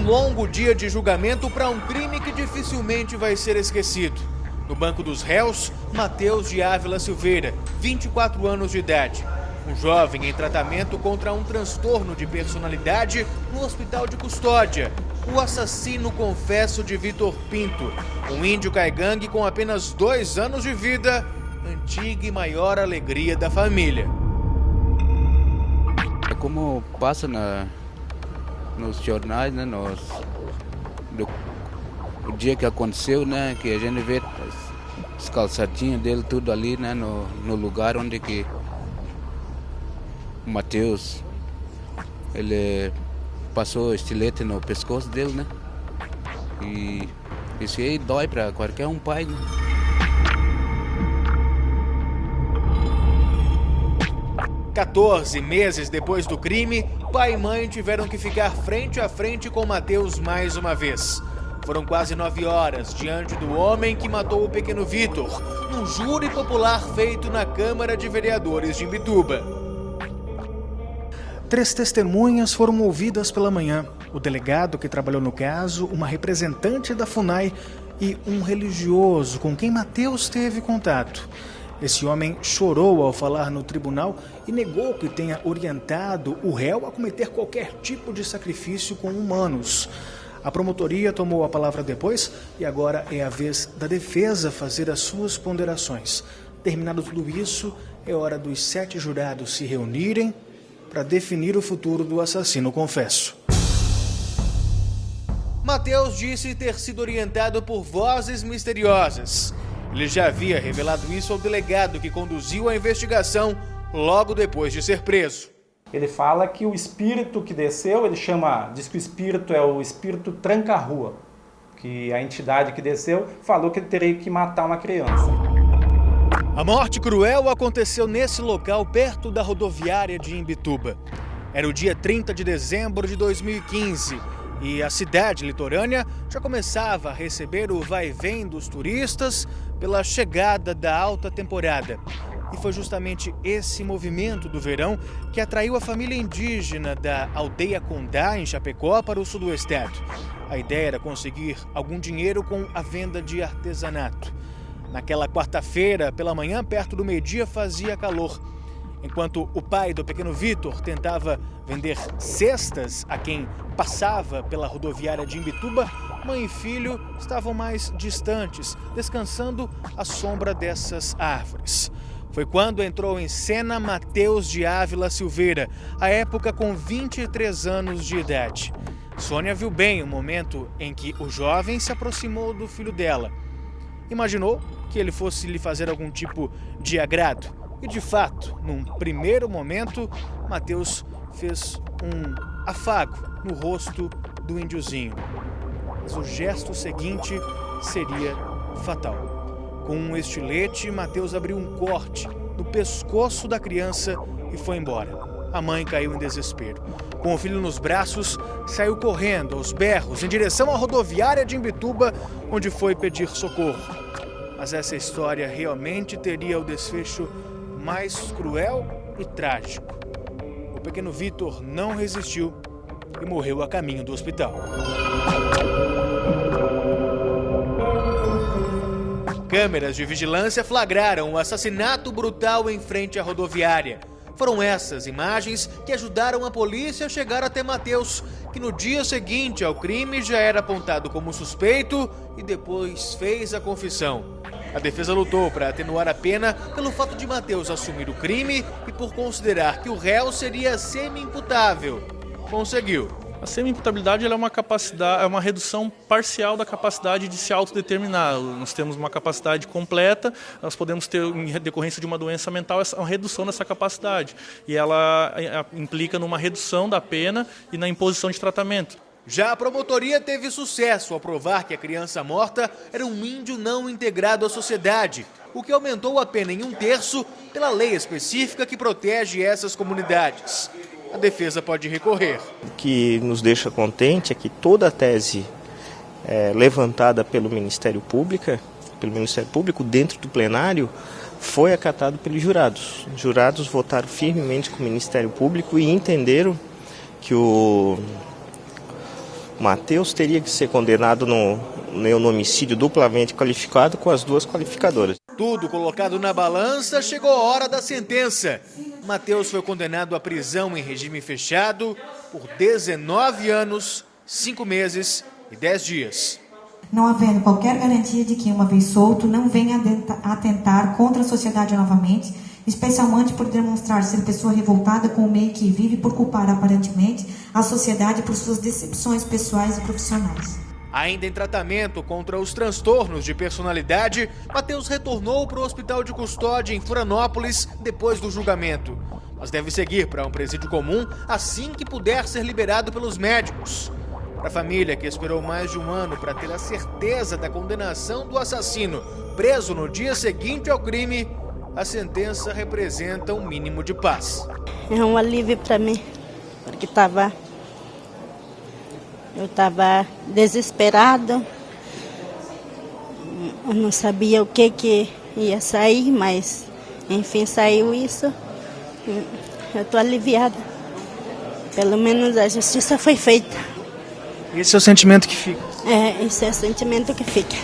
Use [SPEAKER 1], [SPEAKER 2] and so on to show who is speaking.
[SPEAKER 1] longo dia de julgamento para um crime que dificilmente vai ser esquecido. No banco dos réus, Matheus de Ávila Silveira, 24 anos de idade. Um jovem em tratamento contra um transtorno de personalidade no hospital de Custódia. O assassino confesso de Vitor Pinto, um índio caigangue com apenas 2 anos de vida, antiga e maior alegria da família.
[SPEAKER 2] É como passa nos jornais, né, o dia que aconteceu, né, que a gente vê as calçadinhas dele tudo ali, né, no lugar onde que o Matheus, ele passou estilete no pescoço dele, né, e isso aí dói para qualquer um pai, né.
[SPEAKER 1] 14 meses depois do crime, pai e mãe tiveram que ficar frente a frente com Matheus mais uma vez. Foram quase 9 horas diante do homem que matou o pequeno Vitor, num júri popular feito na Câmara de Vereadores de Imbituba.
[SPEAKER 3] 3 testemunhas foram ouvidas pela manhã. O delegado que trabalhou no caso, uma representante da FUNAI e um religioso com quem Matheus teve contato. Esse homem chorou ao falar no tribunal e negou que tenha orientado o réu a cometer qualquer tipo de sacrifício com humanos. A promotoria tomou a palavra depois e agora é a vez da defesa fazer as suas ponderações. Terminado tudo isso, é hora dos 7 jurados se reunirem para definir o futuro do assassino confesso.
[SPEAKER 1] Matheus disse ter sido orientado por vozes misteriosas. Ele já havia revelado isso ao delegado que conduziu a investigação logo depois de ser preso.
[SPEAKER 4] Ele fala que o espírito que desceu, diz que o espírito é o espírito tranca-rua, que a entidade que desceu falou que ele teria que matar uma criança.
[SPEAKER 1] A morte cruel aconteceu nesse local perto da rodoviária de Imbituba. Era o dia 30 de dezembro de 2015 e a cidade litorânea já começava a receber o vai-vem dos turistas pela chegada da alta temporada. E foi justamente esse movimento do verão que atraiu a família indígena da aldeia Condá, em Chapecó, para o sul do estado. A ideia era conseguir algum dinheiro com a venda de artesanato. Naquela quarta-feira, pela manhã, perto do meio-dia, fazia calor. Enquanto o pai do pequeno Vitor tentava vender cestas a quem passava pela rodoviária de Imbituba, mãe e filho estavam mais distantes, descansando à sombra dessas árvores. Foi quando entrou em cena Matheus de Ávila Silveira, à época com 23 anos de idade. Sônia viu bem o momento em que o jovem se aproximou do filho dela. Imaginou que ele fosse lhe fazer algum tipo de agrado. E de fato, num primeiro momento, Matheus fez um afago no rosto do índiozinho. Mas o gesto seguinte seria fatal. Com um estilete, Matheus abriu um corte no pescoço da criança e foi embora. A mãe caiu em desespero. Com o filho nos braços, saiu correndo aos berros em direção à rodoviária de Imbituba, onde foi pedir socorro. Mas essa história realmente teria o desfecho mais cruel e trágico. O pequeno Vitor não resistiu e morreu a caminho do hospital. Câmeras de vigilância flagraram o assassinato brutal em frente à rodoviária. Foram essas imagens que ajudaram a polícia a chegar até Matheus, que no dia seguinte ao crime já era apontado como suspeito e depois fez a confissão. A defesa lutou para atenuar a pena pelo fato de Matheus assumir o crime e por considerar que o réu seria semi-imputável. Conseguiu.
[SPEAKER 5] A semi-imputabilidade ela é uma redução parcial da capacidade de se autodeterminar. Nós temos uma capacidade completa, nós podemos ter, em decorrência de uma doença mental, uma redução dessa capacidade. E ela implica numa redução da pena e na imposição de tratamento.
[SPEAKER 1] Já a promotoria teve sucesso ao provar que a criança morta era um índio não integrado à sociedade, o que aumentou a pena em 1/3 pela lei específica que protege essas comunidades. A defesa pode recorrer.
[SPEAKER 6] O que nos deixa contente é que toda a tese levantada pelo Ministério Público dentro do plenário foi acatado pelos jurados. Os jurados votaram firmemente com o Ministério Público e entenderam que Matheus teria que ser condenado no homicídio duplamente qualificado com as 2 qualificadoras.
[SPEAKER 1] Tudo colocado na balança, chegou a hora da sentença. Matheus foi condenado à prisão em regime fechado por 19 anos, 5 meses e 10 dias.
[SPEAKER 7] Não havendo qualquer garantia de que, uma vez solto, não venha atentar contra a sociedade novamente, especialmente por demonstrar ser pessoa revoltada com o meio que vive, por culpar aparentemente a sociedade por suas decepções pessoais e profissionais.
[SPEAKER 1] Ainda em tratamento contra os transtornos de personalidade, Matheus retornou para o hospital de custódia em Florianópolis depois do julgamento. Mas deve seguir para um presídio comum assim que puder ser liberado pelos médicos. Para a família, que esperou mais de um ano para ter a certeza da condenação do assassino, preso no dia seguinte ao crime, a sentença representa um mínimo de paz.
[SPEAKER 8] É um alívio para mim, porque eu estava desesperado, eu não sabia o que ia sair, mas enfim saiu isso. Eu estou aliviada, pelo menos a justiça foi feita.
[SPEAKER 3] Esse é o sentimento que fica.
[SPEAKER 8] Esse é o sentimento que fica.